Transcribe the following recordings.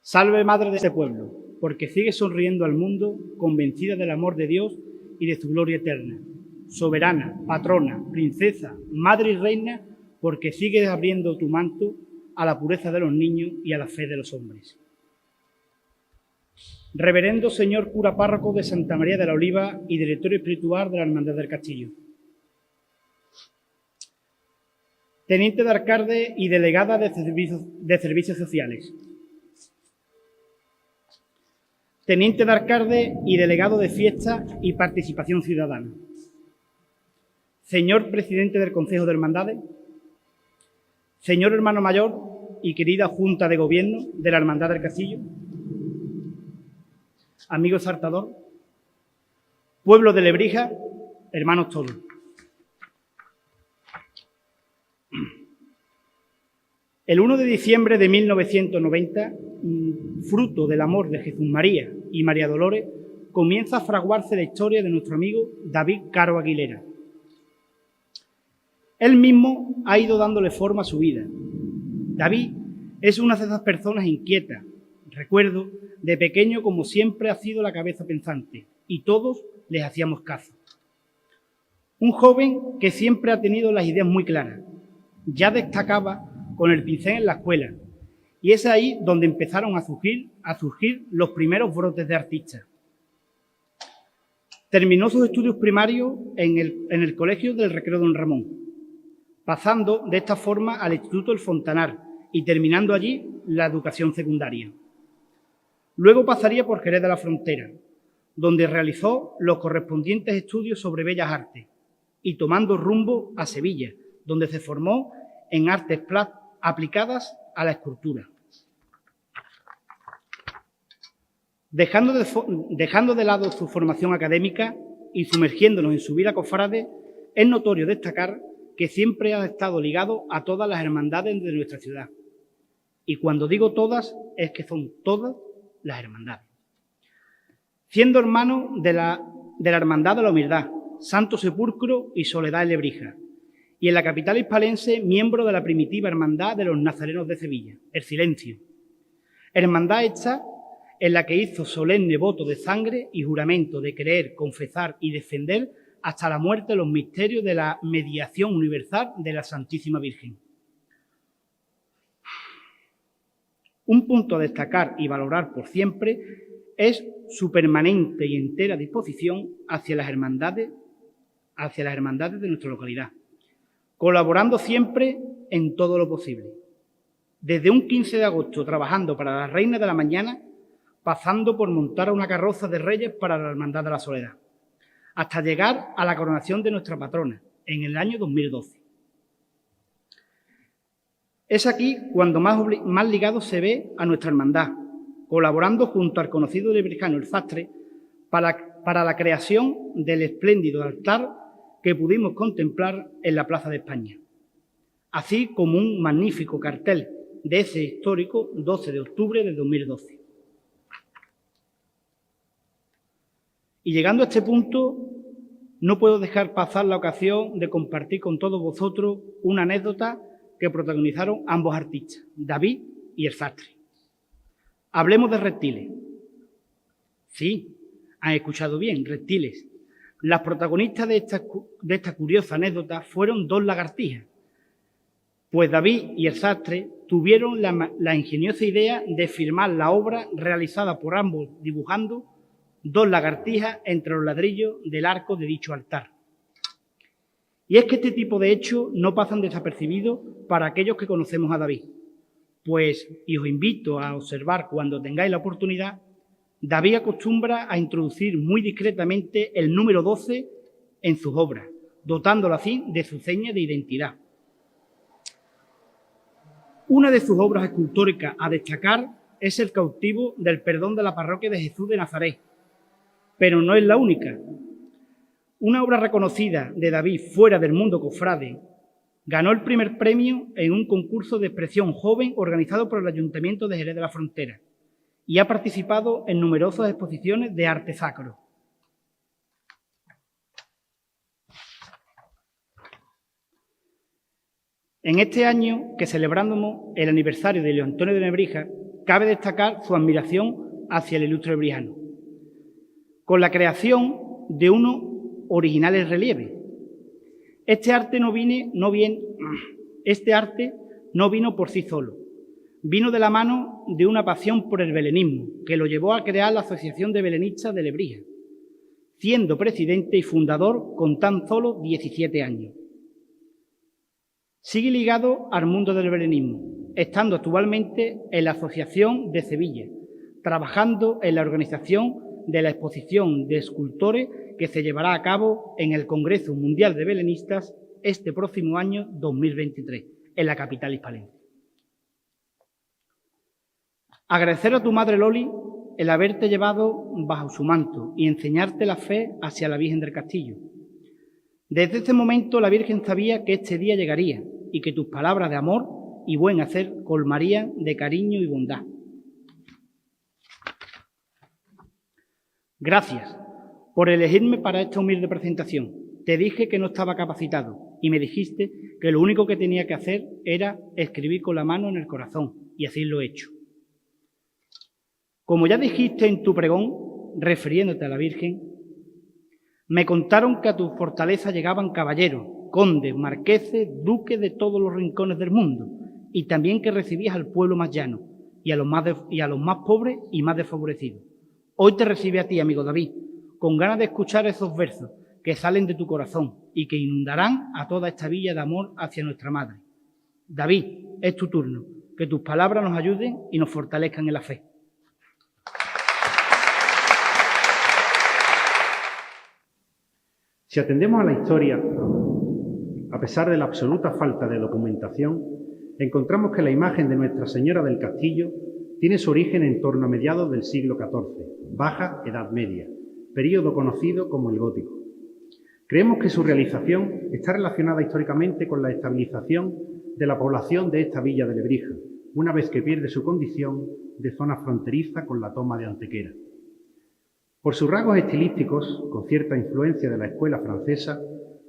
Salve Madre de este pueblo, porque sigue sonriendo al mundo, convencida del amor de Dios y de su gloria eterna. Soberana, patrona, princesa, madre y reina, porque sigues abriendo tu manto a la pureza de los niños y a la fe de los hombres. Reverendo señor cura párroco de Santa María de la Oliva y director espiritual de la Hermandad del Castillo. Teniente de alcalde y delegada de servicios sociales. Teniente de alcalde y delegado de fiesta y participación ciudadana. Señor presidente del Consejo de Hermandades. Señor hermano mayor y querida Junta de Gobierno de la Hermandad del Castillo. Amigo exaltador. Pueblo de Lebrija, hermanos todos. El 1 de diciembre de 1990, fruto del amor de Jesús María y María Dolores, comienza a fraguarse la historia de nuestro amigo David Caro Aguilera. Él mismo ha ido dándole forma a su vida. David es una de esas personas inquietas. Recuerdo, de pequeño, como siempre ha sido la cabeza pensante, y todos les hacíamos caso. Un joven que siempre ha tenido las ideas muy claras. Ya destacaba con el pincel en la escuela, y es ahí donde empezaron a surgir los primeros brotes de artistas. Terminó sus estudios primarios en el Colegio del Recreo Don Ramón, pasando de esta forma al Instituto El Fontanar y terminando allí la educación secundaria. Luego pasaría por Jerez de la Frontera, donde realizó los correspondientes estudios sobre Bellas Artes y tomando rumbo a Sevilla, donde se formó en artes aplicadas a la escultura. Dejando de lado su formación académica y sumergiéndonos en su vida cofrade, es notorio destacar que siempre ha estado ligado a todas las hermandades de nuestra ciudad. Y cuando digo todas, es que son todas las hermandades. Siendo hermano de la Hermandad de la Humildad, Santo Sepulcro y Soledad en Lebrija, y en la capital hispalense, miembro de la primitiva Hermandad de los Nazarenos de Sevilla, el Silencio. Hermandad esta en la que hizo solemne voto de sangre y juramento de creer, confesar y defender hasta la muerte los misterios de la mediación universal de la Santísima Virgen. Un punto a destacar y valorar por siempre es su permanente y entera disposición hacia las hermandades de nuestra localidad, colaborando siempre en todo lo posible. Desde un 15 de agosto trabajando para la Reina de la Mañana, pasando por montar una carroza de Reyes para la Hermandad de la Soledad, hasta llegar a la coronación de nuestra patrona en el año 2012. Es aquí cuando más ligado se ve a nuestra hermandad, colaborando junto al conocido lebrijano El Sastre para la creación del espléndido altar que pudimos contemplar en la Plaza de España, así como un magnífico cartel de ese histórico 12 de octubre de 2012. Y llegando a este punto, no puedo dejar pasar la ocasión de compartir con todos vosotros una anécdota que protagonizaron ambos artistas, David y El Sastre. Hablemos de reptiles. Sí, han escuchado bien, reptiles. Las protagonistas de esta curiosa anécdota fueron dos lagartijas, pues David y El Sastre tuvieron la ingeniosa idea de filmar la obra realizada por ambos dibujando dos lagartijas entre los ladrillos del arco de dicho altar. Y es que este tipo de hechos no pasan desapercibidos para aquellos que conocemos a David, pues, y os invito a observar cuando tengáis la oportunidad, David acostumbra a introducir muy discretamente el número 12 en sus obras, dotándolo así de su seña de identidad. Una de sus obras escultóricas a destacar es el cautivo del perdón de la parroquia de Jesús de Nazaret, pero no es la única. Una obra reconocida de David fuera del mundo cofrade ganó el primer premio en un concurso de expresión joven organizado por el Ayuntamiento de Jerez de la Frontera y ha participado en numerosas exposiciones de arte sacro. En este año que celebramos el aniversario de León Antonio de Nebrija, cabe destacar su admiración hacia el ilustre Brijano, con la creación de unos originales relieves. Este arte no vino por sí solo, vino de la mano de una pasión por el belenismo, que lo llevó a crear la Asociación de Belenistas de Lebrija, siendo presidente y fundador con tan solo 17 años. Sigue ligado al mundo del belenismo, estando actualmente en la Asociación de Sevilla, trabajando en la organización de la exposición de escultores que se llevará a cabo en el Congreso Mundial de Belenistas este próximo año 2023, en la capital hispalense. Agradecer a tu madre Loli el haberte llevado bajo su manto y enseñarte la fe hacia la Virgen del Castillo. Desde ese momento la Virgen sabía que este día llegaría y que tus palabras de amor y buen hacer colmarían de cariño y bondad. Gracias por elegirme para esta humilde presentación. Te dije que no estaba capacitado y me dijiste que lo único que tenía que hacer era escribir con la mano en el corazón, y así lo he hecho. Como ya dijiste en tu pregón, refiriéndote a la Virgen, me contaron que a tu fortaleza llegaban caballeros, condes, marqueses, duques de todos los rincones del mundo, y también que recibías al pueblo más llano y a los más pobres y más desfavorecidos. Hoy te recibe a ti, amigo David, con ganas de escuchar esos versos que salen de tu corazón y que inundarán a toda esta villa de amor hacia nuestra madre. David, es tu turno, que tus palabras nos ayuden y nos fortalezcan en la fe. Si atendemos a la historia, a pesar de la absoluta falta de documentación, encontramos que la imagen de Nuestra Señora del Castillo tiene su origen en torno a mediados del siglo XIV, Baja Edad Media, período conocido como el Gótico. Creemos que su realización está relacionada históricamente con la estabilización de la población de esta villa de Lebrija, una vez que pierde su condición de zona fronteriza con la toma de Antequera. Por sus rasgos estilísticos, con cierta influencia de la escuela francesa,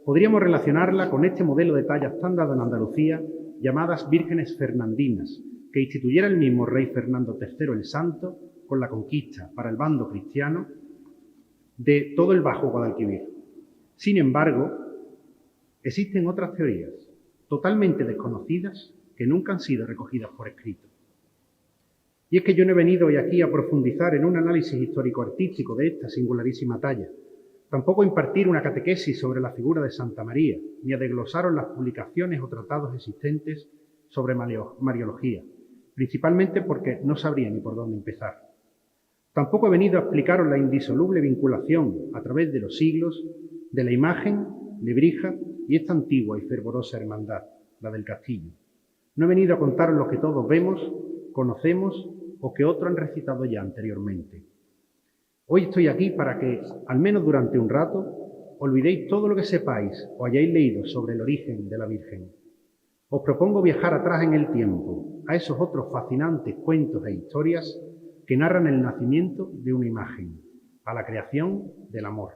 podríamos relacionarla con este modelo de talla estándar en Andalucía llamadas vírgenes fernandinas, que instituyera el mismo rey Fernando III el Santo con la conquista para el bando cristiano de todo el Bajo Guadalquivir. Sin embargo, existen otras teorías totalmente desconocidas que nunca han sido recogidas por escrito. Y es que yo no he venido hoy aquí a profundizar en un análisis histórico-artístico de esta singularísima talla, tampoco a impartir una catequesis sobre la figura de Santa María, ni a desglosaros las publicaciones o tratados existentes sobre Mariología, principalmente porque no sabría ni por dónde empezar. Tampoco he venido a explicaros la indisoluble vinculación a través de los siglos de la imagen, Lebrija y esta antigua y fervorosa hermandad, la del Castillo. No he venido a contaros lo que todos vemos, conocemos o que otros han recitado ya anteriormente. Hoy estoy aquí para que, al menos durante un rato, olvidéis todo lo que sepáis o hayáis leído sobre el origen de la Virgen. Os propongo viajar atrás en el tiempo, a esos otros fascinantes cuentos e historias que narran el nacimiento de una imagen, a la creación del amor.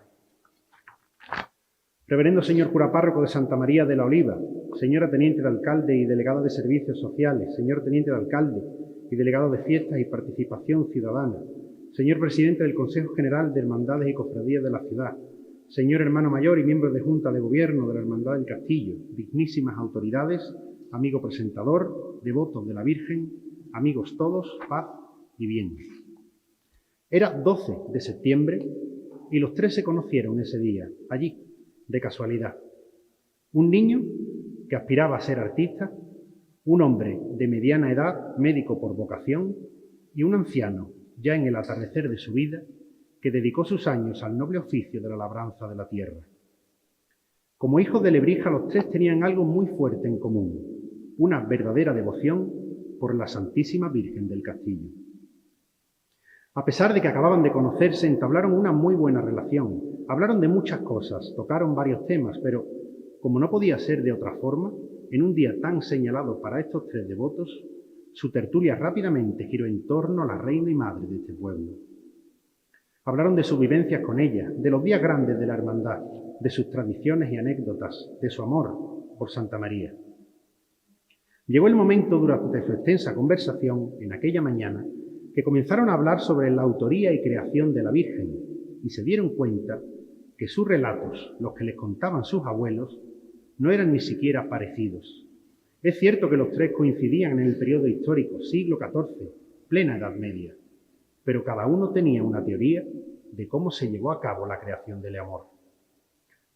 Reverendo señor cura párroco de Santa María de la Oliva, señora teniente de alcalde y delegado de Servicios Sociales, señor teniente de alcalde y delegado de Fiestas y Participación Ciudadana, señor presidente del Consejo General de Hermandades y Cofradías de la ciudad, señor hermano mayor y miembro de Junta de Gobierno de la Hermandad del Castillo, dignísimas autoridades, amigo presentador, devotos de la Virgen, amigos todos, paz y bien. Era 12 de septiembre y los tres se conocieron ese día, allí, de casualidad. Un niño que aspiraba a ser artista, un hombre de mediana edad, médico por vocación, y un anciano, ya en el atardecer de su vida, que dedicó sus años al noble oficio de la labranza de la tierra. Como hijos de Lebrija, los tres tenían algo muy fuerte en común, una verdadera devoción por la Santísima Virgen del Castillo. A pesar de que acababan de conocerse, entablaron una muy buena relación. Hablaron de muchas cosas, tocaron varios temas, pero, como no podía ser de otra forma, en un día tan señalado para estos tres devotos, su tertulia rápidamente giró en torno a la reina y madre de este pueblo. Hablaron de sus vivencias con ella, de los días grandes de la hermandad, de sus tradiciones y anécdotas, de su amor por Santa María. Llegó el momento durante su extensa conversación, en aquella mañana, que comenzaron a hablar sobre la autoría y creación de la Virgen y se dieron cuenta que sus relatos, los que les contaban sus abuelos, no eran ni siquiera parecidos. Es cierto que los tres coincidían en el periodo histórico, siglo XIV, plena Edad Media, pero cada uno tenía una teoría de cómo se llevó a cabo la creación del amor.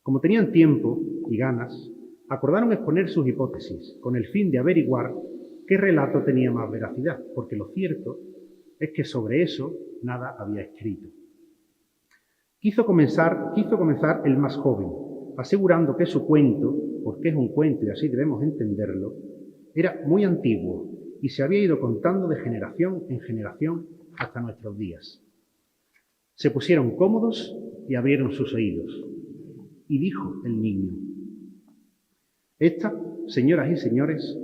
Como tenían tiempo y ganas, acordaron exponer sus hipótesis con el fin de averiguar qué relato tenía más veracidad, porque lo cierto es que sobre eso nada había escrito. Quiso comenzar el más joven, asegurando que su cuento, porque es un cuento y así debemos entenderlo, era muy antiguo y se había ido contando de generación en generación hasta nuestros días. Se pusieron cómodos y abrieron sus oídos. Y dijo el niño: esta, señoras y señores,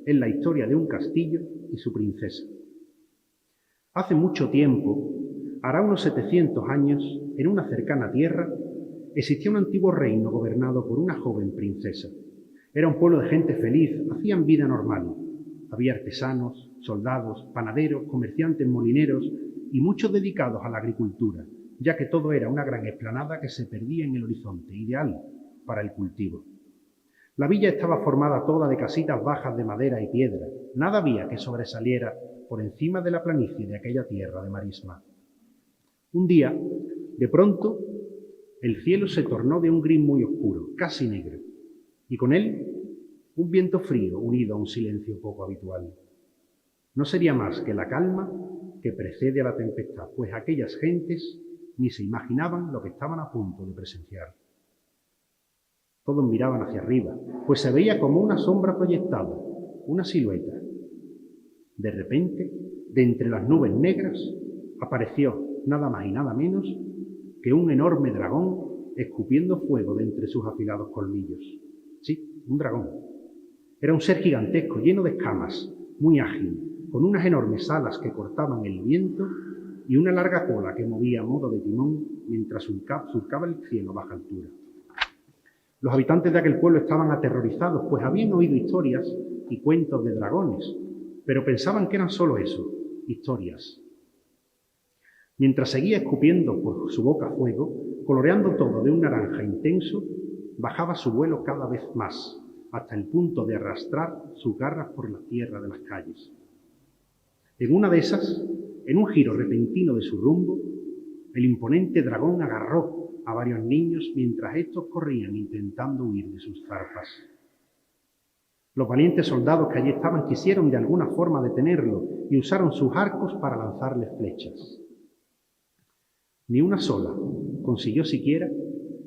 es la historia de un castillo y su princesa. Hace mucho tiempo, hará unos 700 años, en una cercana tierra, existía un antiguo reino gobernado por una joven princesa. Era un pueblo de gente feliz, hacían vida normal. Había artesanos, soldados, panaderos, comerciantes, molineros y muchos dedicados a la agricultura, ya que todo era una gran explanada que se perdía en el horizonte, ideal para el cultivo. La villa estaba formada toda de casitas bajas de madera y piedra. Nada había que sobresaliera por encima de la planicie de aquella tierra de marisma. Un día, de pronto, el cielo se tornó de un gris muy oscuro, casi negro, y con él un viento frío unido a un silencio poco habitual. No sería más que la calma que precede a la tempestad, pues aquellas gentes ni se imaginaban lo que estaban a punto de presenciar. Todos miraban hacia arriba, pues se veía como una sombra proyectada, una silueta. De repente, de entre las nubes negras, apareció nada más y nada menos que un enorme dragón escupiendo fuego de entre sus afilados colmillos. Sí, un dragón. Era un ser gigantesco, lleno de escamas, muy ágil, con unas enormes alas que cortaban el viento y una larga cola que movía a modo de timón mientras surcaba el cielo a baja altura. Los habitantes de aquel pueblo estaban aterrorizados, pues habían oído historias y cuentos de dragones, pero pensaban que eran solo eso, historias. Mientras seguía escupiendo por su boca fuego, coloreando todo de un naranja intenso, bajaba su vuelo cada vez más, hasta el punto de arrastrar sus garras por la tierra de las calles. En una de esas, en un giro repentino de su rumbo, el imponente dragón agarró a varios niños mientras estos corrían intentando huir de sus zarpas. Los valientes soldados que allí estaban quisieron de alguna forma detenerlo y usaron sus arcos para lanzarle flechas. Ni una sola consiguió siquiera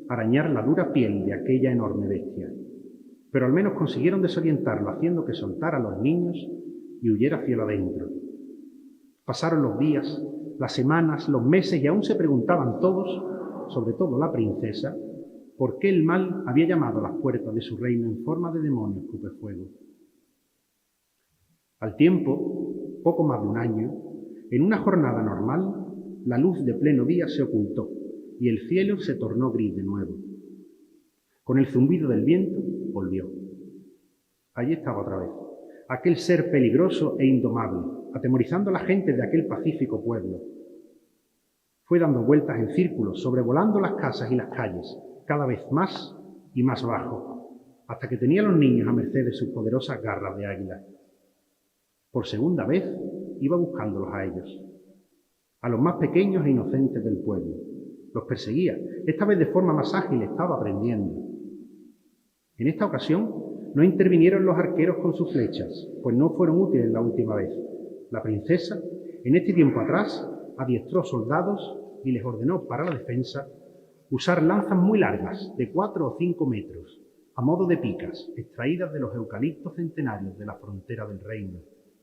arañar la dura piel de aquella enorme bestia, pero al menos consiguieron desorientarlo haciendo que soltara a los niños y huyera hacia adentro. Pasaron los días, las semanas, los meses y aún se preguntaban todos, sobre todo la princesa, por qué el mal había llamado a las puertas de su reino en forma de demonio escupefuego. Al tiempo, poco más de un año, en una jornada normal, la luz de pleno día se ocultó y el cielo se tornó gris de nuevo. Con el zumbido del viento, volvió. Allí estaba otra vez, aquel ser peligroso e indomable, atemorizando a la gente de aquel pacífico pueblo. Fue dando vueltas en círculos, sobrevolando las casas y las calles, cada vez más y más bajo, hasta que tenía a los niños a merced de sus poderosas garras de águila. Por segunda vez iba buscándolos a ellos, a los más pequeños e inocentes del pueblo. Los perseguía, esta vez de forma más ágil, estaba aprendiendo. En esta ocasión no intervinieron los arqueros con sus flechas, pues no fueron útiles la última vez. La princesa, en este tiempo atrás, adiestró soldados y les ordenó para la defensa usar lanzas muy largas, de 4 o 5 metros, a modo de picas, extraídas de los eucaliptos centenarios de la frontera del reino,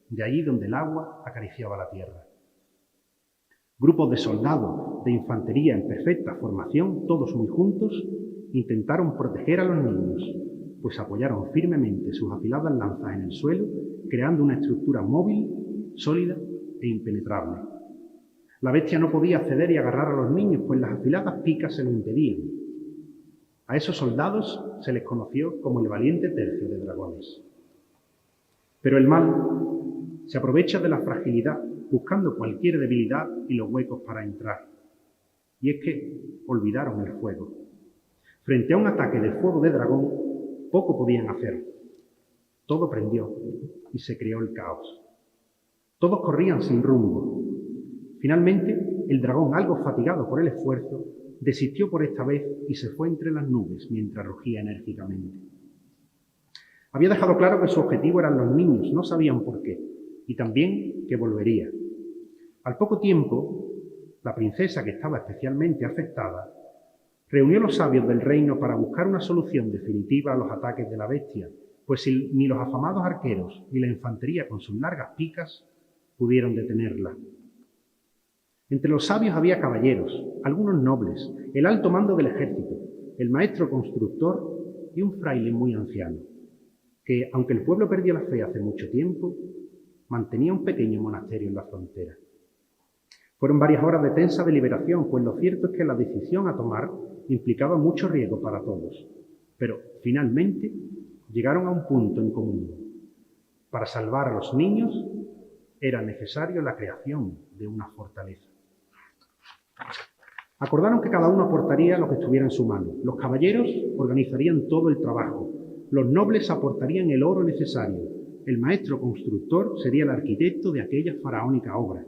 de allí donde el agua acariciaba la tierra. Grupos de soldados de infantería en perfecta formación, todos muy juntos, intentaron proteger a los niños, pues apoyaron firmemente sus afiladas lanzas en el suelo, creando una estructura móvil, sólida e impenetrable. La bestia no podía acceder y agarrar a los niños, pues las afiladas picas se lo impedían. A esos soldados se les conoció como el valiente tercio de dragones. Pero el mal se aprovecha de la fragilidad, buscando cualquier debilidad y los huecos para entrar. Y es que olvidaron el fuego. Frente a un ataque de fuego de dragón, poco podían hacer. Todo prendió y se creó el caos. Todos corrían sin rumbo. Finalmente, el dragón, algo fatigado por el esfuerzo, desistió por esta vez y se fue entre las nubes mientras rugía enérgicamente. Había dejado claro que su objetivo eran los niños, no sabían por qué, y también que volvería. Al poco tiempo, la princesa, que estaba especialmente afectada, reunió a los sabios del reino para buscar una solución definitiva a los ataques de la bestia, pues ni los afamados arqueros ni la infantería con sus largas picas pudieron detenerla. Entre los sabios había caballeros, algunos nobles, el alto mando del ejército, el maestro constructor y un fraile muy anciano, que, aunque el pueblo perdió la fe hace mucho tiempo, mantenía un pequeño monasterio en la frontera. Fueron varias horas de tensa deliberación, pues lo cierto es que la decisión a tomar implicaba mucho riesgo para todos. Pero, finalmente, llegaron a un punto en común. Para salvar a los niños, era necesario la creación de una fortaleza. Acordaron que cada uno aportaría lo que estuviera en su mano. Los caballeros organizarían todo el trabajo. Los nobles aportarían el oro necesario. El maestro constructor sería el arquitecto de aquella faraónica obra.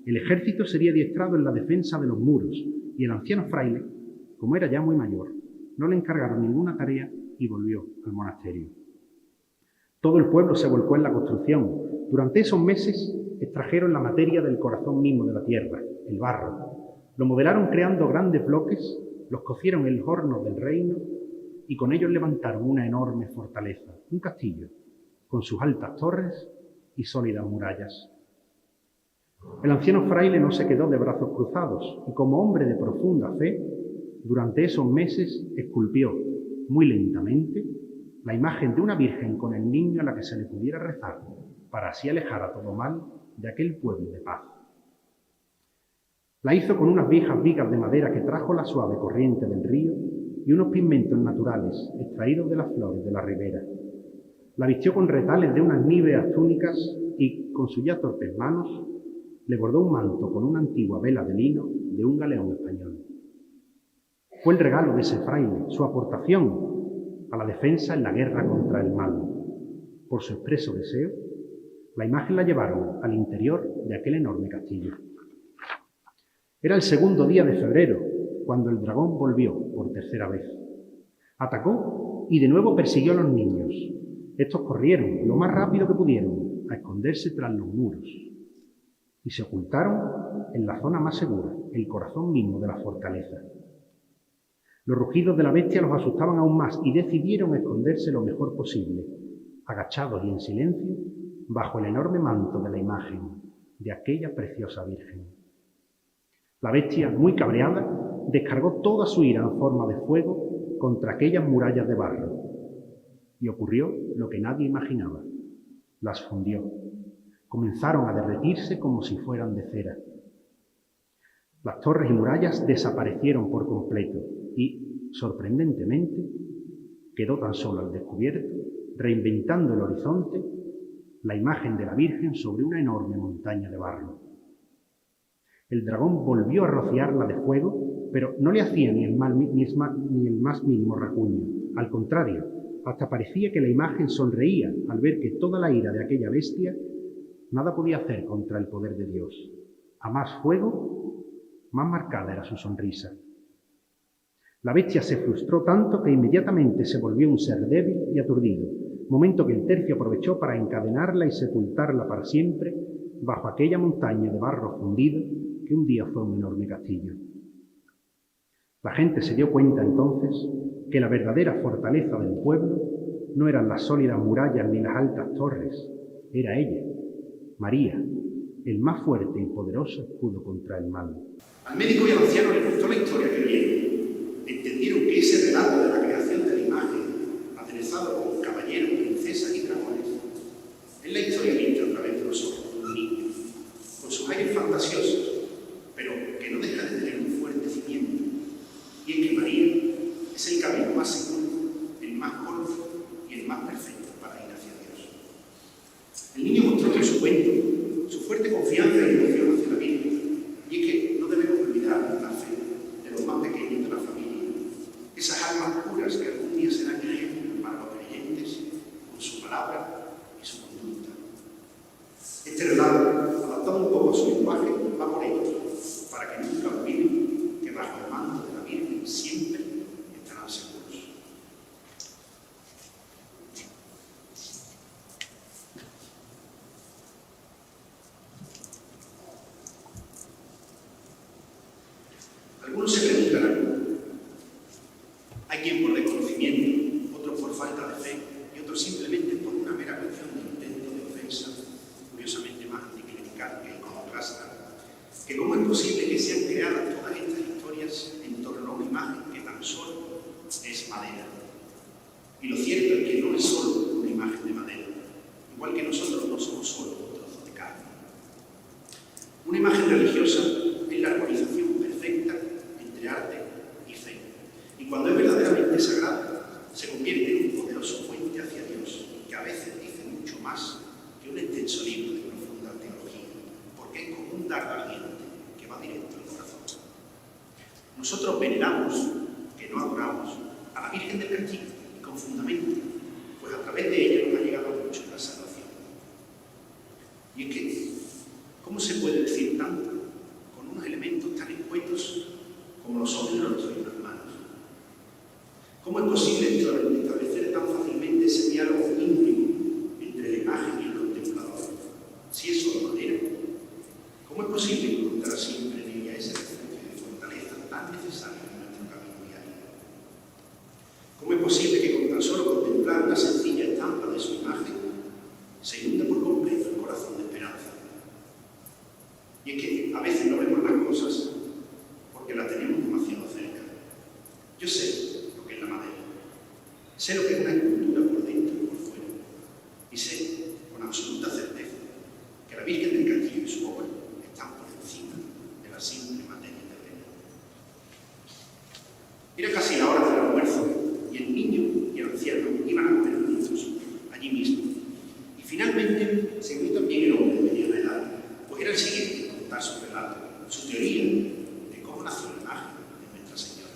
El ejército sería adiestrado en la defensa de los muros. Y el anciano fraile, como era ya muy mayor, no le encargaron ninguna tarea y volvió al monasterio. Todo el pueblo se volcó en la construcción. Durante esos meses extrajeron la materia del corazón mismo de la tierra, el barro. Lo modelaron creando grandes bloques, los cocieron en los hornos del reino y con ellos levantaron una enorme fortaleza, un castillo, con sus altas torres y sólidas murallas. El anciano fraile no se quedó de brazos cruzados y, como hombre de profunda fe, durante esos meses esculpió, muy lentamente, la imagen de una virgen con el niño a la que se le pudiera rezar, para así alejar a todo mal de aquel pueblo de paz. La hizo con unas viejas vigas de madera que trajo la suave corriente del río y unos pigmentos naturales extraídos de las flores de la ribera. La vistió con retales de unas níveas túnicas y, con sus ya torpes manos, le bordó un manto con una antigua vela de lino de un galeón español. Fue el regalo de ese fraile, su aportación a la defensa en la guerra contra el mal. Por su expreso deseo, la imagen la llevaron al interior de aquel enorme castillo. Era el segundo día de febrero, cuando el dragón volvió por tercera vez. Atacó y de nuevo persiguió a los niños. Estos corrieron lo más rápido que pudieron a esconderse tras los muros y se ocultaron en la zona más segura, el corazón mismo de la fortaleza. Los rugidos de la bestia los asustaban aún más y decidieron esconderse lo mejor posible, agachados y en silencio, bajo el enorme manto de la imagen de aquella preciosa Virgen. La bestia, muy cabreada, descargó toda su ira en forma de fuego contra aquellas murallas de barro. Y ocurrió lo que nadie imaginaba. Las fundió. Comenzaron a derretirse como si fueran de cera. Las torres y murallas desaparecieron por completo y, sorprendentemente, quedó tan solo al descubierto, reinventando el horizonte, la imagen de la Virgen sobre una enorme montaña de barro. El dragón volvió a rociarla de fuego, pero no le hacía ni el más mínimo rasguño. Al contrario, hasta parecía que la imagen sonreía al ver que toda la ira de aquella bestia nada podía hacer contra el poder de Dios. A más fuego, más marcada era su sonrisa. La bestia se frustró tanto que inmediatamente se volvió un ser débil y aturdido, momento que el tercio aprovechó para encadenarla y sepultarla para siempre bajo aquella montaña de barro fundido que un día fue un enorme castillo. La gente se dio cuenta entonces que la verdadera fortaleza del pueblo no eran las sólidas murallas ni las altas torres, era ella, María, el más fuerte y poderoso escudo contra el mal. Al médico y al anciano les gustó la historia que leyeron. Entendieron que ese relato de la creación de la imagen, aderezado con caballeros, princesas y dragones, es la historia vista a través de los ojos de un niño, con sus aires fantasiosos, pero que no deja de tener un fuerte cimiento. Y es que María es el camino más seguro, el más corto y el más perfecto para ir hacia Dios. Algunos se preguntarán, hay quien por desconocimiento, otros por falta de fe y otros simplemente por una mera cuestión de intento de ofensa, curiosamente más anticlerical que iconoclasta, que cómo es posible que sean creadas todas estas historias en torno a una imagen que tan solo es madera. Y lo cierto es que no es solo una imagen de madera, igual que nosotros no somos solo un trozo de carne. Una imagen religiosa es la armonización perfecta entre arte y fe. Y cuando es verdaderamente sagrada, se convierte en un poderoso puente hacia Dios, que a veces dice mucho más que un extenso libro de profunda teología, porque es como un dardo ardiente que va directo al corazón. Nosotros veneramos, que no adoramos, a la Virgen del Castillo, y con fundamento, pues a través de ella nos ha llegado mucho la salvación. Y es que, ¿cómo se puede decir tanto con unos elementos tan escuetos como los ojos de nuestras manos? ¿Cómo es posible establecer tan fácilmente ese diálogo íntimo entre la imagen y el contemplador? Si es solo madera, ¿cómo es posible encontrar siempre en ella ese refugio de fortaleza tan necesario en nuestro camino diario? ¿Cómo es posible que con tan solo contemplar una sencilla estampa de su imagen se inunda por completo el corazón de esperanza? Y es que a veces no vemos las cosas porque las tenemos demasiado cerca. Yo sé lo que es la madera, sé lo que es una escultura por dentro y por fuera, y sé con absoluta certeza que la Virgen del Castillo y su obra están por encima de la simple materia terrena. Era casi la hora del almuerzo y el niño y el anciano iban a comer juntos allí mismo. Y finalmente se unió también el hombre de mediana edad, pues era el siguiente en contar su relato, su teoría de cómo nació la imagen de Nuestra Señora.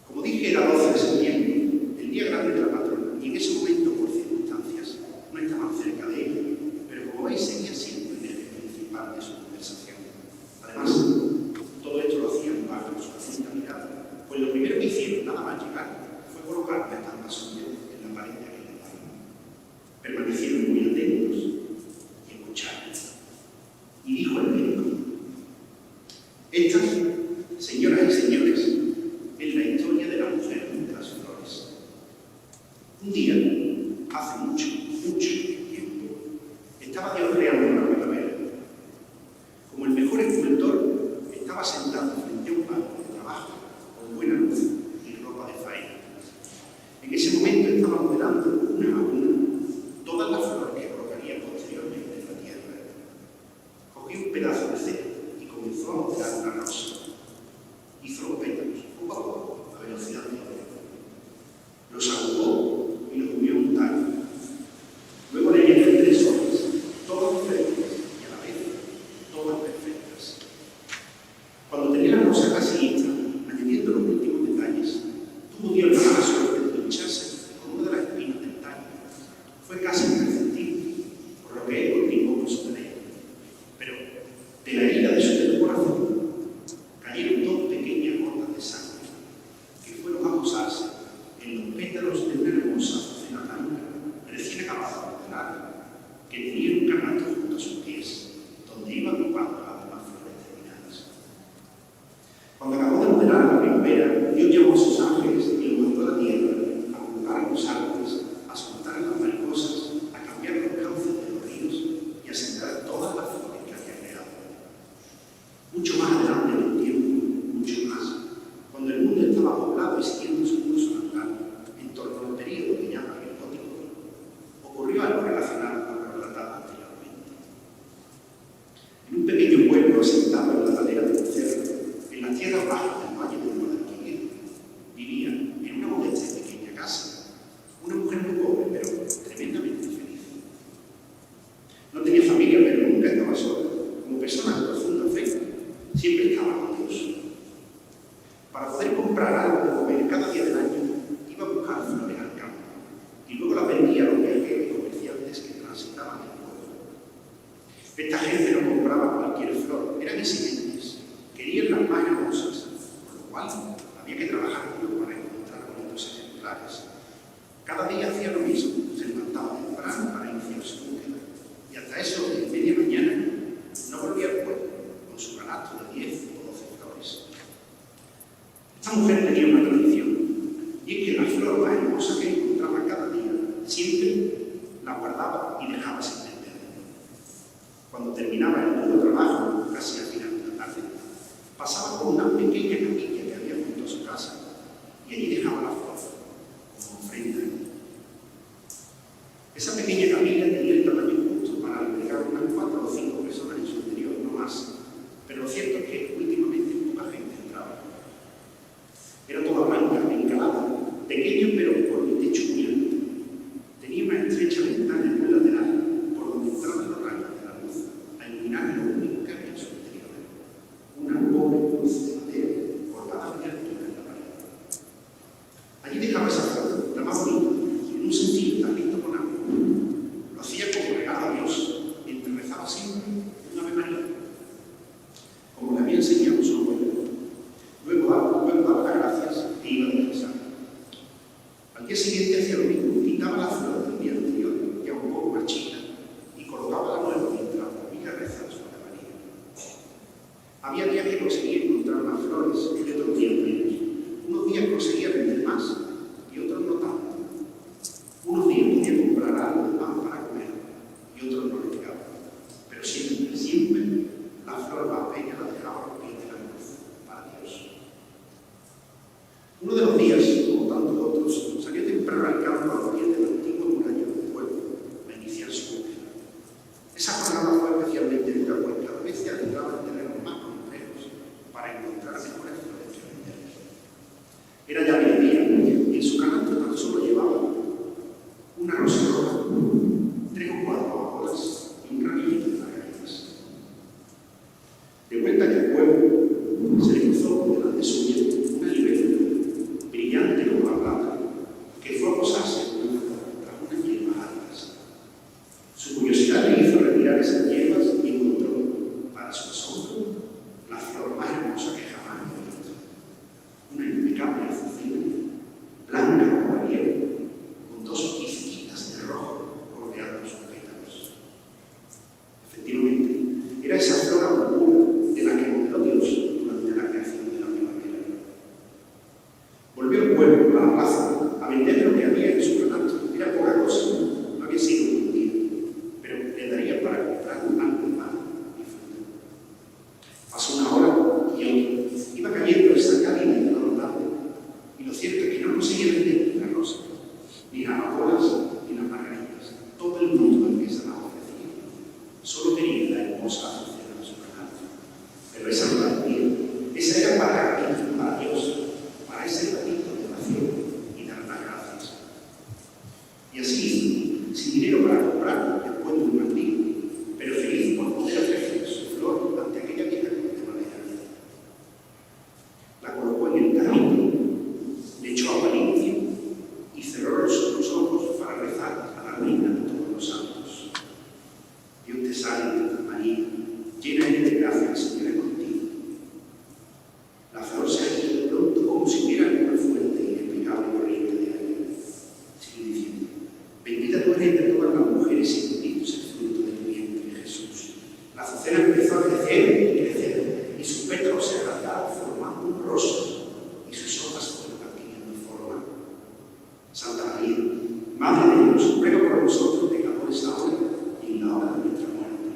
Como dije, era 12 de septiembre, el día grande de la patrona, y en ese momento, por circunstancias, no estaban cerca de ella, pero como veis, seguía siendo el eje principal de su conversación. Además, todo esto lo hacían bajo su atenta mirada, pues lo primero que hicieron, nada más llegar, fue colocar la estampa suya en la pared de aquel lugar. Permanecieron muy atentos y escucharon. Y dijo el médico: esta, señoras y señores, es la historia de la mujer de las flores. Un día, hace mucho, mucho tiempo, estaba Dios creando una primavera. Como el mejor escultor, estaba sentado frente a un banco de trabajo con buena luz y ropa de faena. En ese momento estaba modelando una a una todas las flores que colocaría posteriormente en la tierra. Cogió un pedazo de cera y comenzó a modelar una rosa. Hizo los pétalos, poco a poco, a velocidad de oro. Los agrupó y los unió en un tallo. Luego le añadió 3 hojas, todas diferentes y a la vez todas perfectas. Cuando tenía la rosa casi lista, añadiendo los últimos detalles, tuvo Dios la mala suerte de pincharse con una de las espinas del tallo. Fue casi imperceptible, por lo que él continuó con su tarea. Pero de la herida de su dedo corazón cayeron 2 pequeñas gotas de sangre que fueron a posarse en los pétalos de una hermosa azucena blanca recién acabada de modelar, que tenía un canasto junto a sus pies, donde iba agrupando las demás flores terminadas. Cuando acabó de modelar la primavera, Dios llamó a sus ángeles y los mandó a la tierra a colocar los árboles, a soltar las mariposas, a cambiar los cauces de los ríos y a sembrar todas las flores que había creado. Mucho más adelante en el tiempo, mucho más, cuando el mundo estaba poblado y siguiendo su curso natural, en torno al período que llaman el gótico, ocurrió algo relacionado con lo relatado anteriormente. En un pequeño pueblo asentado en la ladera de un cerro, en las tierras bajas del valle de Guadalquivir, vivía en una modesta y pequeña casa una mujer muy pobre, pero tremendamente feliz. No tenía familia, pero nunca estaba sola. Como persona de profunda fe, siempre estaba con Dios. Para poder comprar algo de comer cada día del año, iba a buscar flores al campo y luego las vendía a los viajeros y comerciantes que transitaban el pueblo. Esta gente no compraba cualquier flor, eran exigentes, querían las más hermosas, por lo cual había que trabajar duro para encontrar bonitos ejemplares. Cada día hacía lo mismo, se levantaba temprano para iniciar su búsqueda y hasta eso de media mañana no volvía al pueblo con su canasto de 10 o 12 flores. a una pequeña capilla que había junto a su casa y allí dejaba la flor como ofrenda. Esa pequeña capilla tenía el tamaño justo para albergar unas 4 o 5 personas en su interior, no más. Pero lo cierto es que últimamente poca gente entraba. Era toda blanca, encalada, pequeña pero con el techo muy alto. Tenía una estrecha ventana en un lateral por donde entraban los rayos de la luz a iluminar lo único que había en su interior. Una pobre cruz de madera colgada a media altura en la pared. Allí dejaba esa flor, la más bonita, en un sencillo tarrito con agua. Lo hacía como regalo a Dios, mientras rezaba siempre un Ave María, como le había enseñado su abuelo. Luego daba las gracias e iba a descansar. Al día siguiente hacía lo mismo, quitaba la flor del día anterior, ya un poco marchita, y colocaba la nueva mientras volvía a rezar su Ave María. Había días que conseguía encontrar más flores y otros días menos. Unos días conseguía vender más y otros no tanto. Unos días podía comprar algo más para comer y otros no le llegaba. Pero siempre, siempre, la flor más bella la dejaba a los pies de la cruz, para Dios. Uno de los días, como tantos otros, salió temprano al campo a los pies del antiguo muralla del pueblo a iniciar su búsqueda. Esa jornada fue especialmente dura, porque cada vez se adentraba en terrenos más complejos para encontrar mejores flores que vender. Era ya mediodía y en su canasto tan solo llevaba una rosa roja, 3 o 4 amapolas y un ramillito de margaritas. De vuelta en el pueblo, se le cruzó por delante suya una libreta brillante como la plata, que fue a posarse en una tras unas hierbas altas. Su curiosidad le hizo retirar esas hierbas y encontró, para su asombro, la flor más hermosa que jamás había visto. Una impecable azucena, blanca como la nieve, con 2 hojicitas de rojo bordeando sus pétalos. Efectivamente, era esa flor aún pura de la que modeló Dios durante la creación de la primavera. Volvió al pueblo, a la plaza, a vender lo que había en su canasto. Era poca cosa, no había sido un buen día, pero le daría para comprar un pan de pan y fruta. Pasó una hora y otra. Iba cayendo esa cálida y helada tarde, y lo cierto es que no conseguía vender ni la rosa, ni las amapolas, ni las margaritas. Todo el mundo al que se las ofrecía solo tenía la hermosa azucena de su canasto. Pero esa no la vendía. Esa era para Dios, para ese ratito de oración y dar las gracias. Y así, sin dinero para comprar, después de un martillo, pero feliz por poder ofrecer su flor ante aquella vieja cruz de madera. La colocó en el carrito, le echó agua limpia y cerró los ojos para rezar a la reina de todos los santos. Dios te salve, María, llena eres de gracia, el Señor es contigo. La flor se agitó de pronto como si hubiera una fuerte e inexplicable corriente de aire. Sigue diciendo: bendita tú eres entre todas las mujeres y bendito es el fruto de tu vientre, Jesús. La azucena empezó a crecer y crecer, y sus pétalos se agradaron formando un rostro, y sus hojas fueron adquiriendo forma. Santa María, Madre de Dios, ruega por nosotros pecadores ahora y en la hora de nuestra muerte.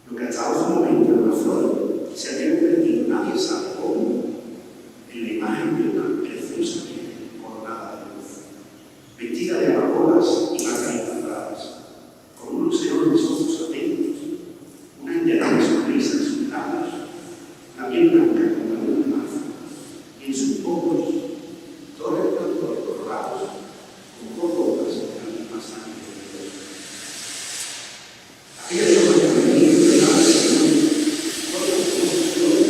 Lo que hasta hace un momento era una flor se había convertido, nadie sabe cómo, en la imagen de una preciosa virgen coronada de luz, vestida de amapolas y margaritas doradas, con unos enormes ojos atentos, una enterada sonrisa en sus labios, la piel blanca como la luz de marzo, y en sus ojos dos resplandores colorados como 2 gotas de la misma sangre de Dios. Aquella flor de María entregada al Señor, todas las cosas flores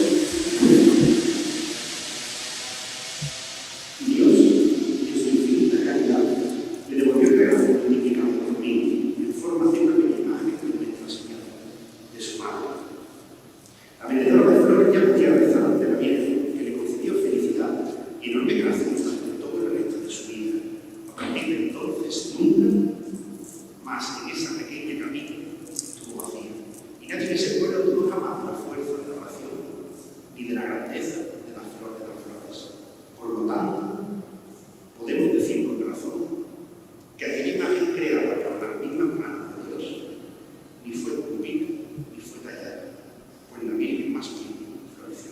y Dios, en su infinita caridad, le devolvió el regalo multiplicado por mí en forma de una bella imagen de Nuestra Señora, de su madre. La vendedora de flores ya podía rezar ante la Virgen, que le concedió felicidad y enorme gracia durante todo el resto de su vida. A partir de entonces, nunca más en esa pequeña capilla estuvo vacía. Y nadie en ese pueblo tuvo jamás la fuerza de la oración ni de la grandeza de las flores. Por lo tanto, podemos decir con razón que aquella imagen creada por las mismas manos de Dios ni fue esculpida ni fue tallada, pues la Virgen más bien floreció.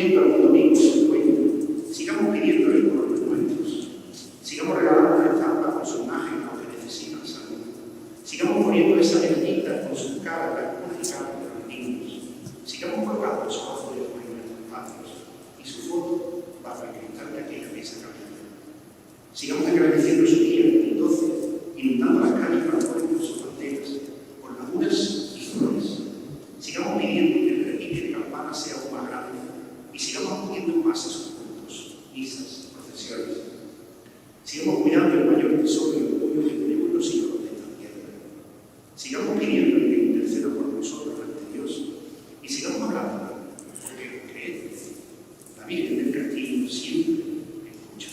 viendo al mundo mismo su cuento, sigamos pidiéndole por los nuestros, sigamos regalando estampas con su imagen a los que necesitan salud, sigamos poniendo esa medallita con sus caras, las cunas y caras de los niños, sigamos colgando los ojos de nuestros patios y su foto bajo el cristal de aquella mesa cambiante. Sigamos agradeciendo su día el 12, inundando las calles para poner con sus banderas, con lagunas y flores. Sigamos pidiendo que el repique de campanas sea aún más grande y sigamos acudiendo más a sus cultos, misas, procesiones. Sigamos cuidando el mayor tesoro y orgullo que tenemos los hijos de esta tierra. Sigamos pidiendo que interceda por nosotros ante Dios y sigamos hablando, porque creed, la Virgen del Castillo siempre escucha.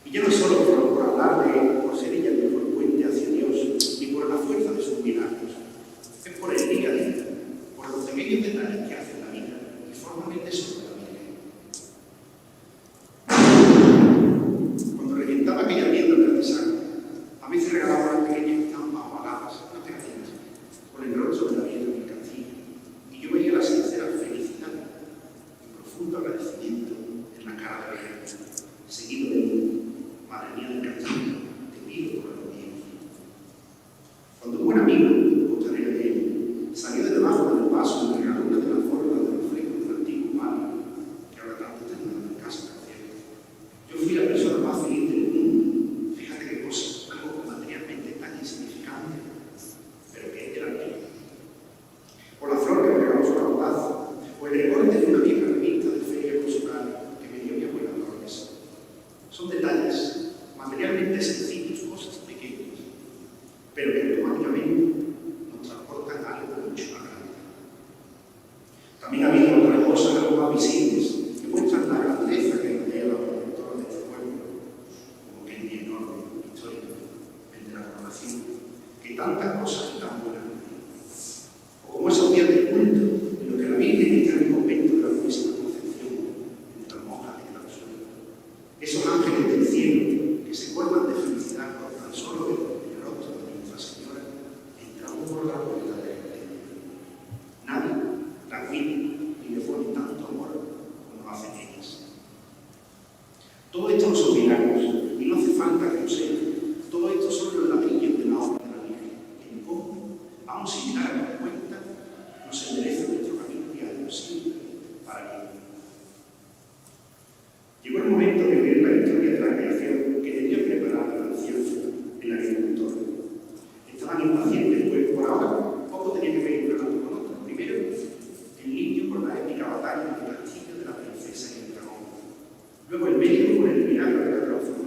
Y ya no solo por hablar de, por ser ella el mejor puente hacia Dios, ni por la fuerza de sus milagros, es por el día a día, por los pequeños detalles que hacen la vida y forman el tesoro de la Virgen. Cuando reventaba aquella tienda de artesano, a veces regalaba unas pequeñas estampas ovaladas, unas pegatinas, con el rostro de la Virgen del Castillo, y yo veía la sincera felicidad y profundo agradecimiento en la cara de la gente, seguido de Madre mía del Castillo, te pido por los míos. Cuando un buen amigo, costanero de él, salió de debajo del paso y me regaló una de las formas de los frescos del antiguo barrio, que ahora tanto tengo en mi casa, por cierto, yo fui la persona más feliz del mundo. Fíjate qué cosa, algo materialmente tan insignificante, pero que era mío. O la flor que me regaló su abuela, o el recorte de una vieja revista de feria musical que me dio mi abuela Dolores. Son detalles materialmente sencillos, cosas pequeñas, pero que automáticamente nos transportan a algo mucho más grande. También ha habido otras cosas, algo más visibles, que muestran la grandeza que rodea la protectora de este pueblo, como que es mi enorme histórico, el de la coronación, que tantas cosas y tan buenas. O como esos días de culto, en los que la Virgen está en el convento de la Purísima Concepción, entre las monjas de clausura. Esos ángeles del cielo que se colman de felicidad por tan solo ver el rostro de Nuestra Señora entramos por la puerta de la iglesia. Nadie la cuida ni le pone tanto amor como lo hacen ellas. Todo esto no son milagros y no hace falta que lo sean. Todo esto son los ladrillos de la obra de la Virgen, que en poco, aún sin darnos cuenta, nos endereza nuestro camino diario siempre para bien. Llegó el momento de oír la historia de la creación que tenía preparada el anciano, el agricultor. Estaban impacientes, pues por ahora poco tenía que ver un relato con otro. Primero, el niño por la épica batalla del castillo de la princesa y el dragón. Luego el médico por el milagro de la transformación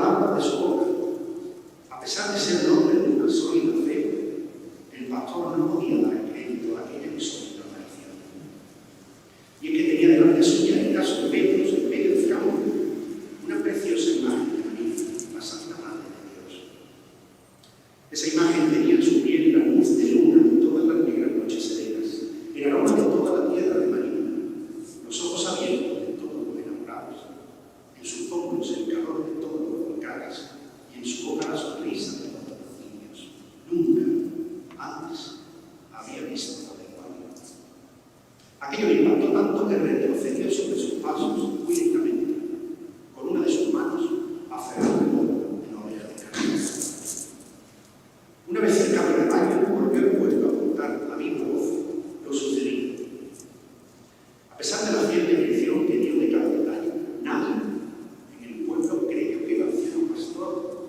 palabras de su boca. A pesar de ser el hombre de una sólida fe, el pastor no podía dar crédito a aquella insólita aparición. Y es que tenía delante suya, en caso de Petros, en medio del campo, una preciosa imagen de María, la Santa Madre de Dios. Esa imagen tenía en su piel la luz de luna de todas las negras noches serenas, el aroma de toda la tierra de María, los ojos abiertos de todos los enamorados, en sus hombros el calor de todos los volcanes y en su boca la sonrisa de todos los niños. Nunca antes había visto nada igual. Aquello le impactó tanto que retrocedió sobre sus pasos muy lentamente, con una de sus manos aferrada en la oreja de carne. Una vez cerca del rebaño, volvió el pueblo a contar a viva voz lo sucedido. A pesar de la fiel descripción que dio de cada detalle, nadie en el pueblo creyó que el anciano pastor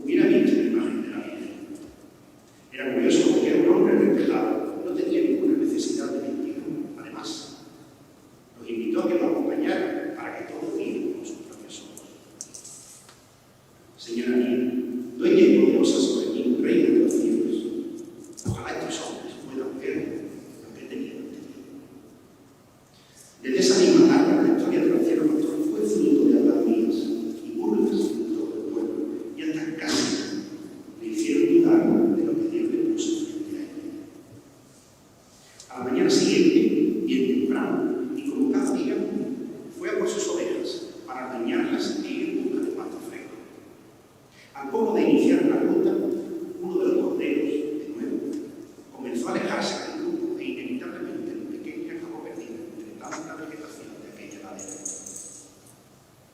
hubiera visto la imagen de la Virgen. Era curioso porque era un hombre respetado, no tenía ninguna necesidad de mentir. Además, los invitó a que lo acompañaran para que todos vieran con sus propios ojos. Señora mía, dueña y poderosa sobre mí, reina de los cielos, ojalá estos hombres puedan ver lo que tenían entendido. Desde esa misma tarde, la historia del anciano pastor fue fruto de habladurías y burlas en todo el pueblo, y hasta casi le hicieron dudar de lo que Dios le puso frente a él. A la mañana siguiente, bien temprano, y como cada día, fue a por sus ovejas para ordeñarlas e ir en busca de pasto fresco. Al poco de iniciar la ruta, uno de los corderos, de nuevo, comenzó a alejarse del grupo e inevitablemente el pequeño acabó perdido entre tanta vegetación de aquella ladera.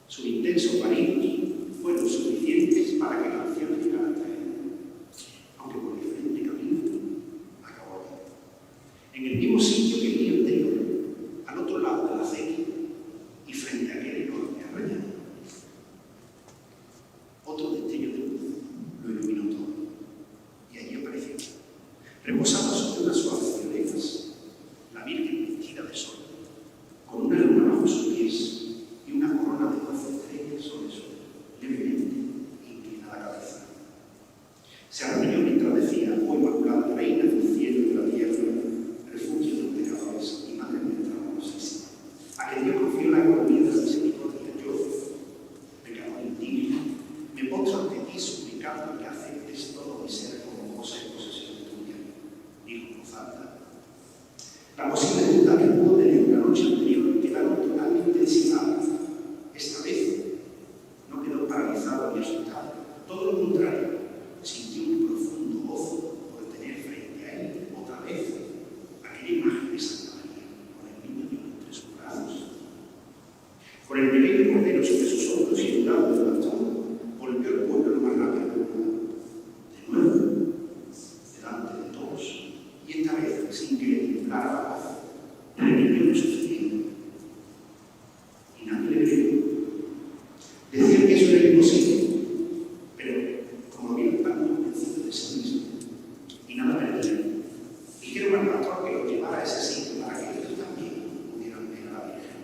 Sus intensos paridos fueron suficientes para que el anciano llegara hasta él, aunque por diferente camino acabó allí. En el mismo sitio que el día anterior, al otro lado de la acequia y frente a aquel enorme arroyado. Otro destello de luz lo iluminó todo, y allí apareció, reposando sobre unas suaves violetas, la Virgen vestida de sol, con una luna bajo sus pies y una corona de 12 estrellas sobre su levemente inclinada cabeza. Se arrodilló mientras decía: oh Inmaculada, Reina del cielo y de la tierra, refugio de los pecadores y Madre nuestra amorosísima, a que Dios confió la economía de la misericordia. Yo, pecador indigno, me postro ante ti suplicando que aceptes todo mi ser como cosa en posesión tuya, dijo en voz alta. La posible duda que pudo tener la noche anterior quedaron totalmente disipadas. Esta vez no quedó paralizado ni asustado, todo lo contrario, sintió un profundo gozo por tener frente a él otra vez aquella imagen de Santa María con el niño Dios entre sus brazos. Con el pequeño cordero sobre sus hombros y el lado del bastón, volvió el pueblo lo más rápido que pudo. De nuevo, delante de todos, y esta vez sin que le temblara la voz, repitió lo sucedido. Y nadie le creyó. Decían que eso era imposible, pero como había tan convencido de sí mismo y nada perdía, dijeron al pastor que lo llevara a ese sitio para que ellos también pudieran ver a la Virgen.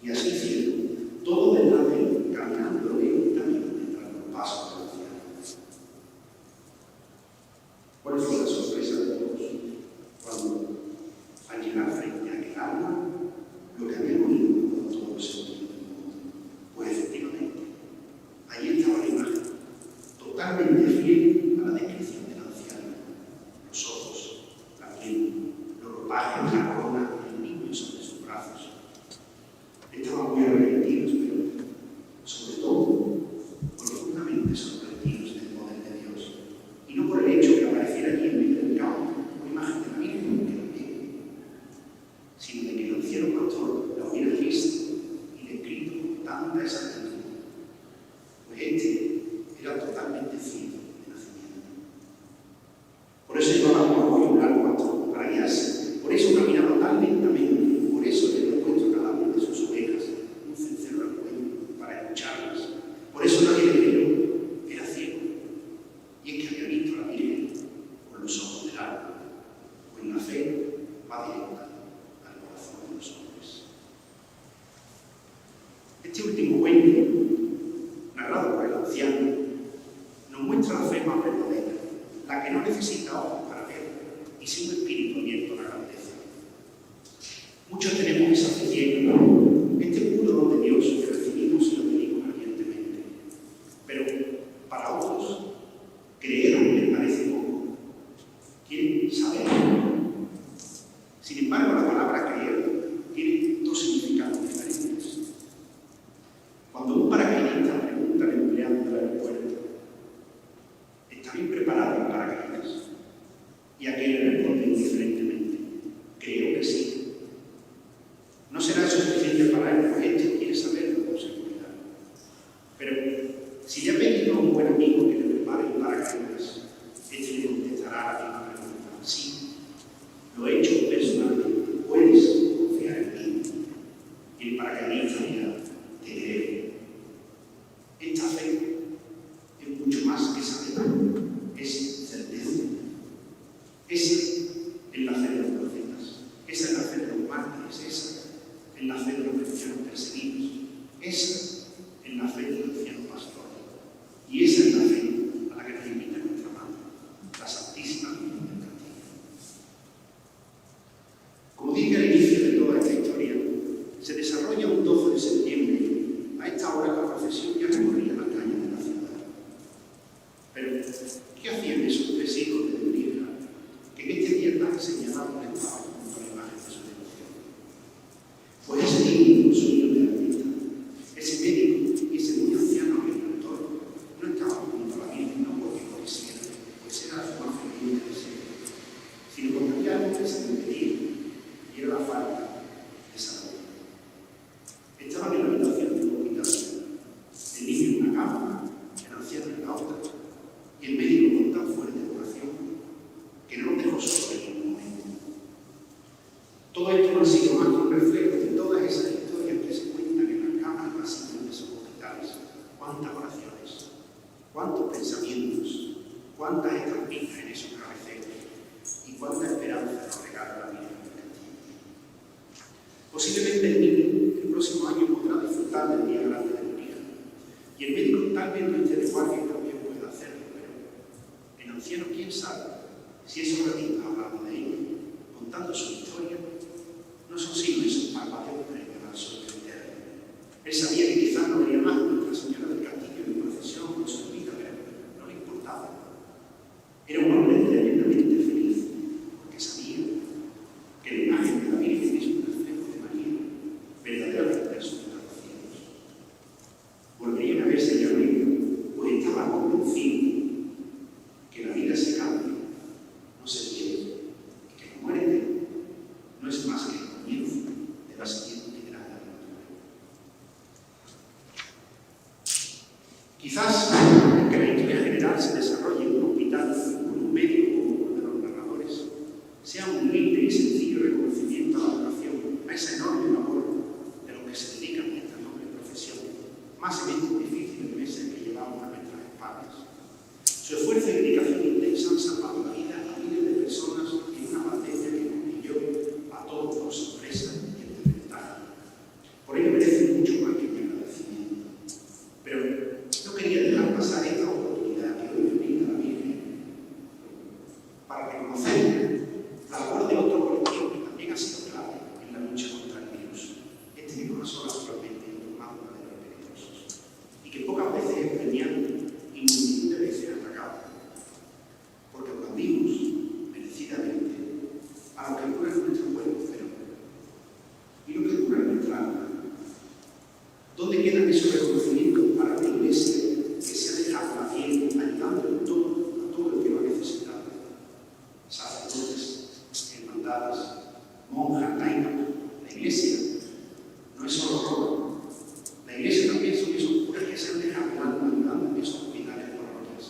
Y así hicieron, todo detrás de él, caminando lentamente tras los pasos del anciano. ¿Cuál fue la sorpresa de todos cuando, al llegar frente a aquel alma, lo que había oído con todo el sentido del mundo? Pues efectivamente, allí estaba la imagen, totalmente fiel a la descripción del anciano. Los ojos, la piel, los ropajes, la corona, el niño sobre sus brazos. Estaban muy arrepentidos, pero sobre todo profundamente sorprendidos del poder de Dios. Y no por el hecho que apareciera allí en medio del campo una imagen de la Virgen que lo tiene, sino de que el anciano pastor la hubiera visto y descrito con tanta exactitud. Pues este era totalmente ciego de nacimiento. Por eso llevaba un orgullo blanco pastor para guiarse, por eso caminaba tan lentamente, por eso le había puesto cada una de sus ovejas un cencerro al cuello para escucharlas. Por eso nadie le creyó, era ciego. Y es que había visto a la Virgen con los ojos del alma, pues la fe va directa al corazón de los hombres. Muchos tenemos esa fe ciega, este mundo donde Dios que recibimos y lo pedimos ardientemente. Pero para otros, creer les parece poco. Quieren saber. Sin embargo, la palabra creer tiene dos significados diferentes. Cuando un paracaidista pregunta al empleado del aeropuerto, ¿está bien preparado el paracaídas? Y aquel le responde indiferentemente, creo que sí. No será suficiente para él, pues este quiere saberlo con seguridad. Pero si le ha pedido a un buen amigo que le prepare el paracaídas, este le contestará a la misma pregunta, sí, lo he hecho personalmente, puedes confiar en mí. Y el paracaidista dirá, te creo. Esta fe es mucho más que saber, es certeza. Esa es la fe de los profetas, esa es la fe de los mártires, esa es la fe de los cristianos perseguidos, esa es la fe de los ancianos pastores. Y esa es la fe a la que nos invita nuestra madre, la Santísima Virgen del Castillo. Como dije al inicio de toda esta historia, se desarrolla un 12 de septiembre. A esta hora la procesión ya recorría las calles de la ciudad. Pero, ¿qué hacían esos tres hijos de Nebrija que en este día tan señalado estaban junto a la imagen de su devoción? Pues ese niño, su niño de artista, ese médico y ese muy anciano agricultor no estaban junto a la Virgen no porque lo quisieran, pues era su más feliz deseo, sino porque había algo que se impedía y era la falta de salud. Estaban en la habitación de un hospital, el niño en una cama, el anciano en la otra, y el médico con tan fuerte oración que no nos dejó solo en ningún momento. Todo esto no ha sido más que un reflejo de todas esas historias que se cuentan en las camas y pasillos de esos hospitales. Cuántas oraciones, cuántos pensamientos, cuántas estampitas en esos cabeceros y cuánta esperanza nos regala la Virgen del Castillo. Posiblemente el niño el próximo año podrá disfrutar del día grande de Nebrija y el médico tal vez no esté de guardia y también pueda hacerlo, pero el anciano, quién sabe si esos ratitos hablando de ellos, contando su historia, no son sino esos parpadeos previos al sol eterno. Él sabía que quizás no vería más a Nuestra Señora del Castillo en procesión con su vida, pero no le importaba. Era un hombre tremendamente feliz, porque sabía que la imagen de la Virgen es un reflejo de María, verdaderamente resucitado a los cielos. Volverían a verse ya arriba, pues estaba convencido que la vida se cambia, no se pierde, y que la muerte no es más que el comienzo de la siguiente gran aventura. Quizás que la historia general se desarrolle en un hospital con un médico como uno de los narradores, sea un humilde y sencillo reconocimiento a la vocación, a esa enorme labor de los que se dedican a esta noble profesión, más en estos difíciles meses que llevamos a nuestras espaldas. Su esfuerzo y dedicación intensa han salvado la vida a miles de personas en una pandemia que nos pilló a todos por sorpresa y en desventaja. Por ello merece mucho más que mi agradecimiento. Pero no quería dejar pasar esta oportunidad que hoy me brinda la Virgen para reconocer la labor de otro colectivo que también ha sido clave en la lucha contra el virus. Este que no pasó naturalmente en los más verdaderos peligrosos y que pocas veces es premiado y multitud de veces atacado. Porque aplaudimos merecidamente a lo que cura en nuestro cuerpo, pero ¿y lo que cura en nuestra alma? ¿Dónde quedan esos reconocimientos para la Iglesia que se ha dejado la piel ayudando en todo a todo el que lo ha necesitado? Sacerdotes, hermandades, monjas, laicas. La Iglesia no es solo Roma. La Iglesia también son esos curas que se han dejado el alma ayudando en esos hospitales parroquias.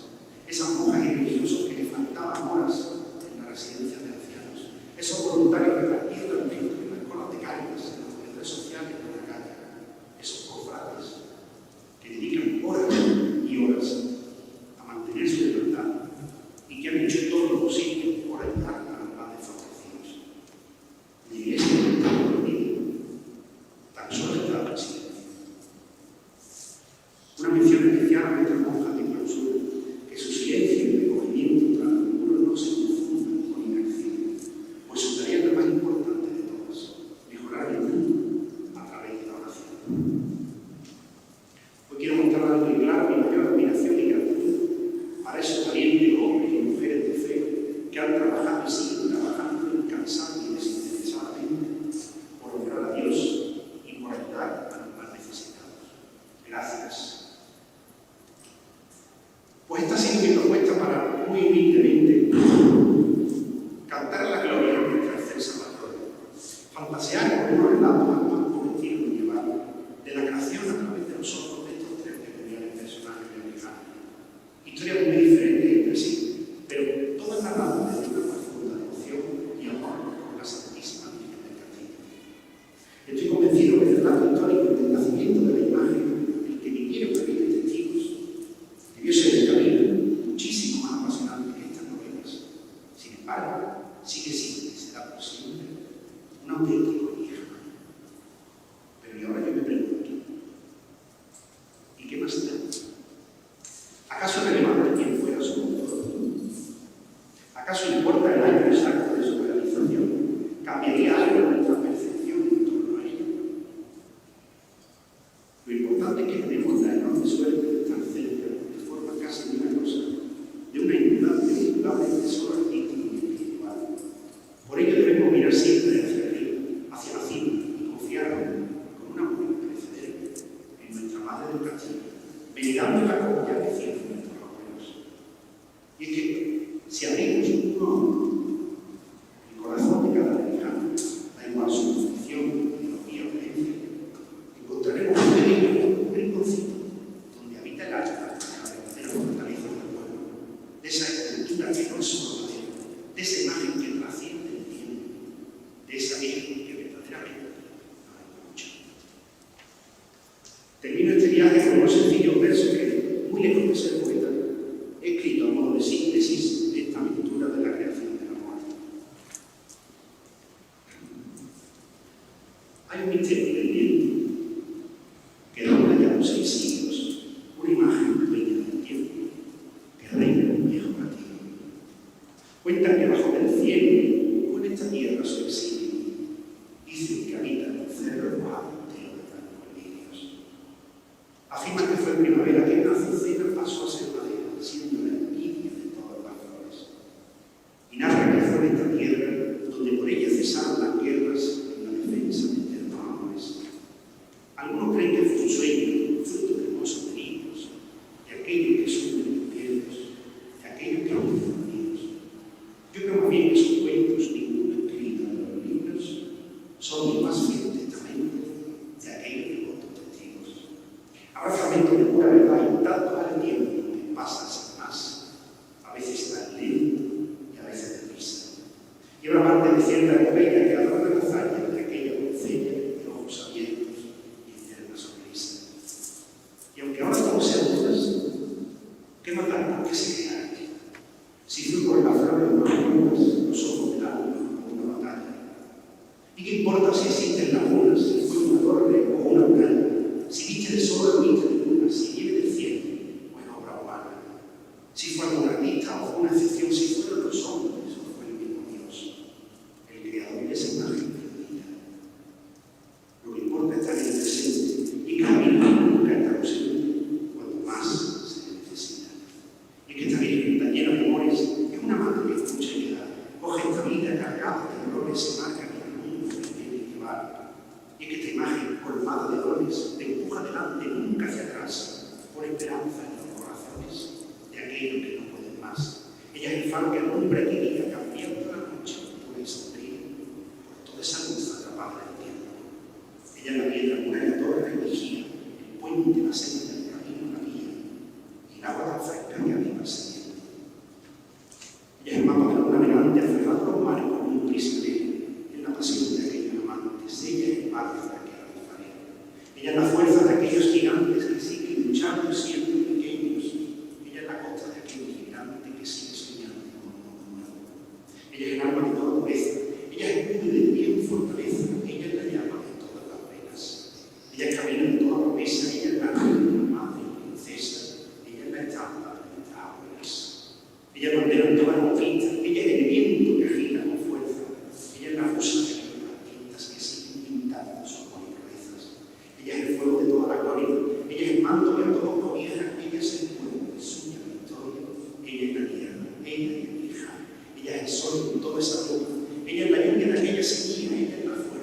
Esas monjas y religiosos que le faltaban horas en la residencia de ancianos. Esos voluntarios repartiendo alimentos en las colas de Cáritas, en los comedores sociales de la calle. Esos cofrades que dedican horas y horas a mantener su libertad y que han hecho todo lo posible por ayudar a los más desfavorecidos. La Iglesia no está perdida, pasear por unos relatos más por estilo medieval de la creación a través de los ojos de estos tres peculiares personajes americanos. Historias muy diferentes entre sí, pero todas narradas desde una profunda devoción y amor por la Santísima Virgen del Castillo. Estoy convencido que el relato histórico del nacimiento de la imagen, el que vivieron aquellos testigos, debió ser el camino muchísimo más apasionante que estas novelas. Sin embargo, sigue siendo y será posible un auténtico enigma. Pero y ahora yo me pregunto, ¿y qué más da? ¿Acaso es relevante quién fuera su autor? ¿Acaso importa el año exacto de su realización? ¿Cambiaría algo en nuestra percepción en torno a ello? Lo importante es que tenemos la enorme suerte de estar cerca, de forma casi milagrosa, de una indudable tesoro artístico y espiritual. Por ello debemos mirar siempre hacia arriba, hacia la cima, y confiar con un amor imperecedero en nuestra Madre del Castillo, venerándola como ya decían nuestros abuelos. Y es que, si abrimos uno a uno el corazón de cada mexicano, da igual su condición, ideología o creencia, encontraremos un pequeño rinconcito donde habita el alma de la verdadera fortaleza del pueblo, de esa escultura que no es solo madera, de esa imagen que trasciende el tiempo, de esa virgen que verdaderamente no hay mucho. Termino este viaje con unos sencillos versos que, muy lejos de ser poeta, he escrito a modo de síntesis de esta aventura de la creación de la muerte. Hay un misterio del viento que domina ya los 6 siglos, una imagen dueña del tiempo que reina en un viejo castillo. Cuentan que bajo del cielo o en esta tierra su exilio, dicen que habita en un cerro mojado entero de blancos lirios. Afirman que fue en primavera que una azucena pasó a ser madera, siendo la envidia de todas las flores. Y narra que fue en esta tierra donde por ella cesaron las guerras en la defensa de eternos amores. Algunos creen que fue un sueño, fruto de hermosos delirios, de aquellos que son despiertos, de aquellos que aún están dormidos. Yo creo más bien que esos cuentos, ninguno escrito en los libros, son el más fiel testamento de aquellos devotos testigos. Habrá fragmentos de pura verdad intactos al tiempo que pasa sin más, a veces tan lento y a veces deprisa. Y habrá parte de cierta epopeya que adorna las hazañas de aquella doncella de ojos abiertos y eterna sonrisa. Y aunque ahora todo sean dudas, ¿qué más da por qué se crea? Si fue por la flor de unas ruinas, los ojos del alma o una batalla. ¿Y qué importa si existen lagunas, si fue una torre o una muralla? Si viste de sol o viste de luna, si viene del cielo o es obra humana. Si fue algún artista o fue una excepción, si fueron los hombres o fue el mismo Dios, el creador de esa imagen perdida. Lo que importa es estar en el presente y cada virgen nunca está ausente cuando más se le necesita. Y es que esta virgen está llena de amores, es una madre que escucha y que da, coge esta vida cargada de dolores, se marca en el mundo que tiene que llevar. Y es que esta imagen colmada de dones te empuja adelante, nunca hacia atrás, por esperanza en los corazones de aquellos que no pueden más. Ella es el faro que alumbra y que guía, cambiando la noche pura y sombría por toda esa luz atrapada en el tiempo. Ella es la piedra pura y la torre que vigía, el puente, la senda del camino, la vía, y el agua tan fresca que aviva el sediento. Ella es el mapa de la luna mirante, aferrado a los mares como un prisionero, en la pasión de aquellos amantes. Ella es el mar de aquel alfarero. Ella es la fuerza de aquellos gigantes que siguen luchando siempre pequeños. Ella es la costa de aquel gigante que sigue soñando con un mundo nuevo. Ella es el alma de toda pureza. Ella es escudo de bien fortaleza. Ella es la llama de todas las venas. Ella es camino de toda promesa. Ella es la ángel de la madre y princesa. Ella es la estampa de nuestras abuelas. Ella es bandera en todas las pistas. Ella es el viento que gira con fuerza. Ella es la musa de las tintas que siguen pintando su amor y proezas. Ella es el fuego de toda la gloria. Ella es el manto que a todos cobija. Ella es el pueblo que sueña victoria. Ella es la tierra. Ella es la hija. Ella es el sol con toda esa luz. Ella es la lluvia de aquella semilla. Ella es la fuerza